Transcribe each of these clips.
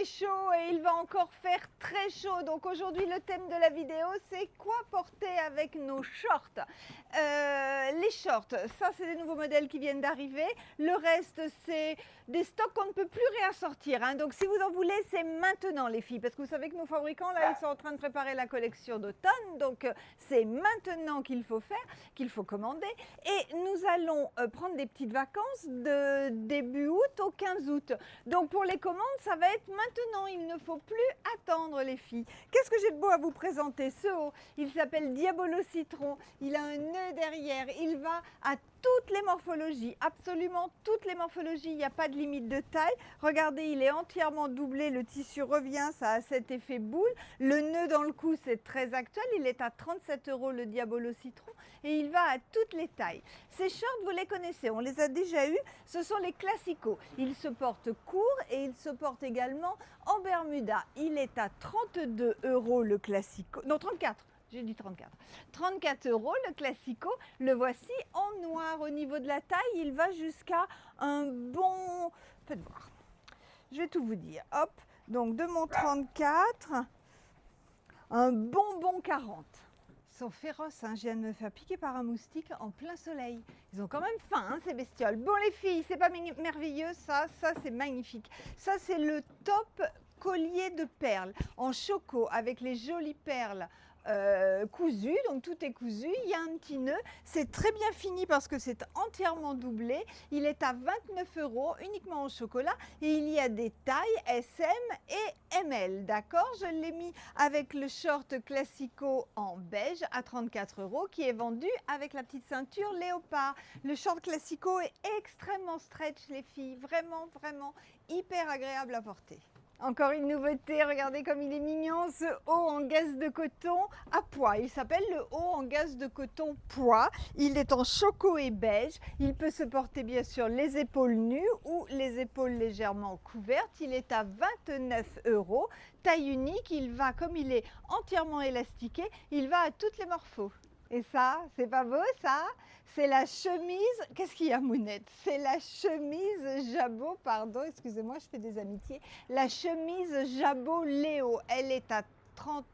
fait chaud et il va encore faire très chaud. Donc aujourd'hui, le thème de la vidéo, c'est quoi porter avec nos shorts. Les shorts, ça c'est des nouveaux modèles qui viennent d'arriver. Le reste, c'est des stocks qu'on ne peut plus réassortir. Hein. Donc si vous en voulez, c'est maintenant les filles. Parce que vous savez que nos fabricants, là, ils sont en train de préparer la collection d'automne. Donc c'est maintenant qu'il faut faire, qu'il faut commander. Et nous allons prendre des petites vacances de début août au 15 août. Donc pour les commandes, ça va être maintenant. Il ne faut plus attendre les filles. Qu'est-ce que j'ai de beau à vous présenter? Ce haut, il s'appelle Diabolo Citron. Il a un nœud derrière. Il va à toutes les morphologies, absolument toutes les morphologies, il n'y a pas de limite de taille. Regardez, il est entièrement doublé, le tissu revient, ça a cet effet boule. Le nœud dans le cou, c'est très actuel, il est à 37 € le Diabolo Citron et il va à toutes les tailles. Ces shorts, vous les connaissez, on les a déjà eus, ce sont les classicos. Ils se portent court et ils se portent également en Bermuda. Il est à 32 € le classico, non 34. J'ai dit 34. 34 € le classico, le voici en noir. Au niveau de la taille, il va jusqu'à un bon... Faites voir. Je vais tout vous dire. Hop, donc de mon 34, un bon 40. Ils sont féroces, hein. Je viens de me faire piquer par un moustique en plein soleil. Ils ont quand même faim, hein, ces bestioles. Bon les filles, c'est pas merveilleux ça c'est magnifique. Ça c'est le top collier de perles en choco avec les jolies perles. Cousu, donc tout est cousu, il y a un petit nœud, c'est très bien fini parce que c'est entièrement doublé, il est à 29 € uniquement en chocolat et il y a des tailles SM et ML, d'accord? Je l'ai mis avec le short classico en beige à 34 € qui est vendu avec la petite ceinture léopard. Le short classico est extrêmement stretch les filles, vraiment hyper agréable à porter. Encore une nouveauté, regardez comme il est mignon, ce haut en gaze de coton à pois. Il s'appelle le haut en gaze de coton pois. Il est en choco et beige. Il peut se porter bien sûr les épaules nues ou les épaules légèrement couvertes. Il est à 29 €. Taille unique, il va, comme il est entièrement élastiqué, il va à toutes les morphos. Et ça, c'est pas beau ça? C'est la chemise, qu'est-ce qu'il y a Mounette? C'est la chemise Jabot, pardon, excusez-moi, je fais des amitiés. La chemise Jabot Léo, elle est à 30...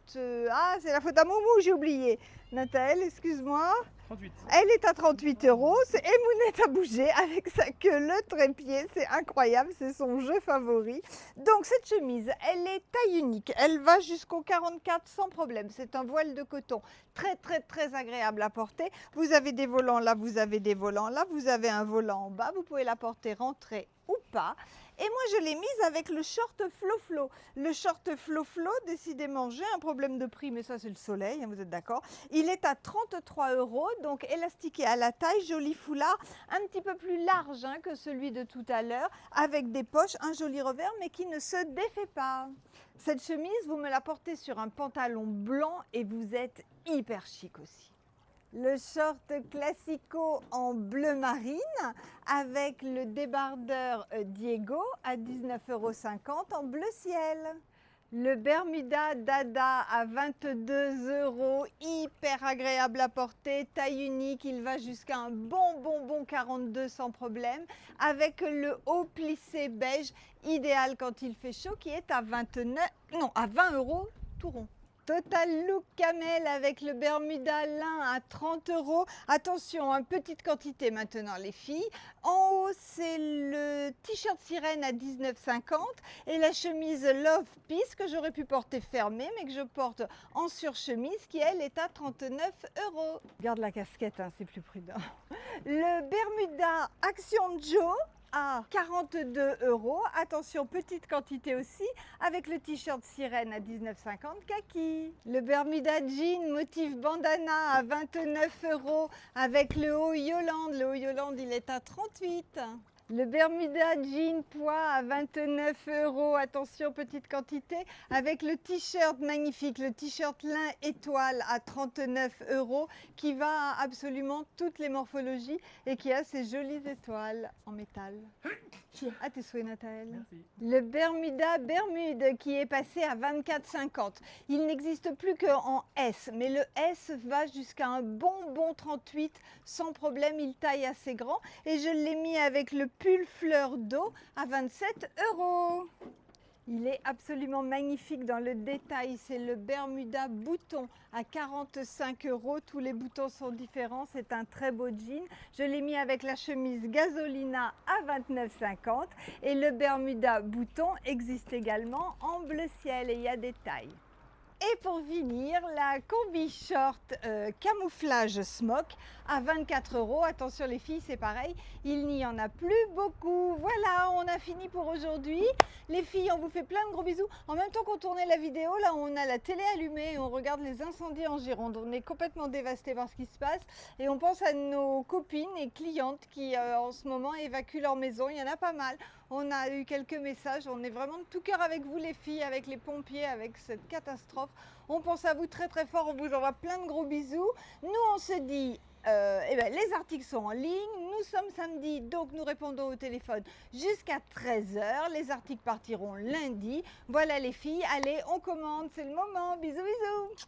Ah, c'est la faute à Moumou, j'ai oublié. Nathalie, excuse-moi. 38. Elle est à 38 € et Mounette a bougé avec sa queue, le trépied, c'est incroyable, c'est son jeu favori. Donc cette chemise, elle est taille unique, elle va jusqu'au 44 sans problème, c'est un voile de coton très agréable à porter. Vous avez des volants là, vous avez des volants là, vous avez un volant en bas, vous pouvez la porter rentrée ou pas. Et moi je l'ai mise avec le short Flo-Flo. Le short Flo-Flo, décidément j'ai un problème de prix, mais ça c'est le soleil, hein, vous êtes d'accord? Il est à 33 €, donc élastiqué à la taille, joli foulard, un petit peu plus large hein, que celui de tout à l'heure, avec des poches, un joli revers, mais qui ne se défait pas. Cette chemise, vous me la portez sur un pantalon blanc et vous êtes hyper chic aussi. Le short classico en bleu marine avec le débardeur Diego à 19,50 € en bleu ciel. Le Bermuda Dada à 22 €, hyper agréable à porter, taille unique, il va jusqu'à un bon 42 sans problème, avec le haut plissé beige, idéal quand il fait chaud, qui est à 20 € tout rond. Total look camel avec le Bermuda lin à 30 €. Attention, hein, petite quantité maintenant les filles. En haut, c'est le t-shirt sirène à 19,50 € et la chemise Love Peace que j'aurais pu porter fermée mais que je porte en surchemise qui elle est à 39 €. Garde la casquette, hein, c'est plus prudent. Le Bermuda Action Joe à 42 €. Attention, petite quantité aussi, avec le t-shirt sirène à 19,50 € kaki. Le Bermuda jean motif bandana à 29 € avec le haut Yolande. Le haut Yolande, il est à 38 €. Le Bermuda jean pois à 29 €, attention petite quantité, avec le t-shirt magnifique, le t-shirt lin étoile à 39 € qui va à absolument toutes les morphologies et qui a ces jolies étoiles en métal. À tes souhaits Nathalie. Merci. Le Bermuda Bermude qui est passé à 24,50 €. Il n'existe plus qu'en S, mais le S va jusqu'à un bon 38 sans problème, il taille assez grand et je l'ai mis avec le pull fleur d'eau à 27 €. Il est absolument magnifique dans le détail. C'est le Bermuda bouton à 45 €. Tous les boutons sont différents. C'est un très beau jean. Je l'ai mis avec la chemise Gasolina à 29,50 € et le Bermuda bouton existe également en bleu ciel et il y a des tailles. Et pour finir, la combi short camouflage smock à 24 €. Attention les filles, c'est pareil, il n'y en a plus beaucoup. Voilà, on a fini pour aujourd'hui. Les filles, on vous fait plein de gros bisous. En même temps qu'on tournait la vidéo, là on a la télé allumée et on regarde les incendies en Gironde. On est complètement dévastés par ce qui se passe et on pense à nos copines et clientes qui en ce moment évacuent leur maison. Il y en a pas mal. On a eu quelques messages, on est vraiment de tout cœur avec vous les filles, avec les pompiers, avec cette catastrophe. On pense à vous très très fort, on vous envoie plein de gros bisous. Nous on se dit, les articles sont en ligne, nous sommes samedi, donc nous répondons au téléphone jusqu'à 13 h. Les articles partiront lundi. Voilà les filles, allez on commande, c'est le moment, bisous bisous.